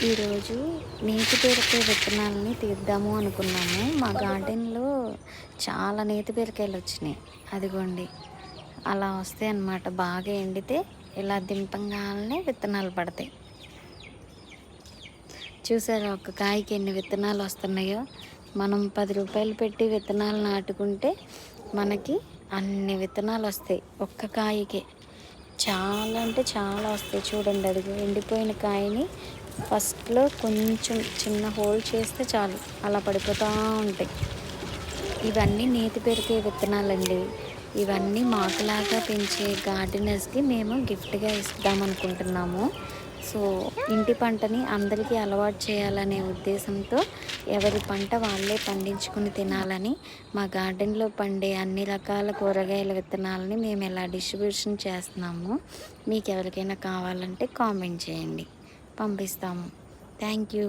ఈరోజు నేతి బీరకాయ విత్తనాలని తీద్దాము అనుకున్నాము. మా గార్డెన్‌లో చాలా నేతి బీరకాయలు వచ్చినాయి. అదిగోండి. అలా వస్తాయన్నమాట. బాగా ఎండితే ఇలా దింపంగాల్నే విత్తనాలు పడతాయి. చూసారా ఒక కాయకి ఎన్ని విత్తనాలు వస్తున్నాయో? మనం రూ. 10 పెట్టి విత్తనాలు నాటుకుంటే మనకి అన్ని విత్తనాలు వస్తాయి ఒక్క కాయకే. చాలా అంటే చాలా వస్తాయి. చూడండి అదిగో ఎండిపోయిన కాయని ఫస్ట్‌లో కొంచెం చిన్న హోల్ చేస్తే చాలు అలా పడిపోతూ ఉంటాయి. ఇవన్నీ నేతి బీరకాయ విత్తనాలండి. ఇవన్నీ మాకులాగా పెంచే గార్డెనర్స్‌కి మేము గిఫ్ట్‌గా ఇద్దామనుకుంటున్నాము. సో, ఇంటి పంటని అందరికీ అలవాటు చేయాలనే ఉద్దేశంతో ఎవరి పంట వాళ్ళే పండించుకొని తినాలని మా గార్డెన్‌లో పండే అన్ని రకాల కూరగాయల విత్తనాలని మేము ఇలా డిస్ట్రిబ్యూషన్ చేస్తున్నాము. మీకెవరికైనా కావాలంటే కామెంట్ చేయండి. పంపిస్తాము. Thank you.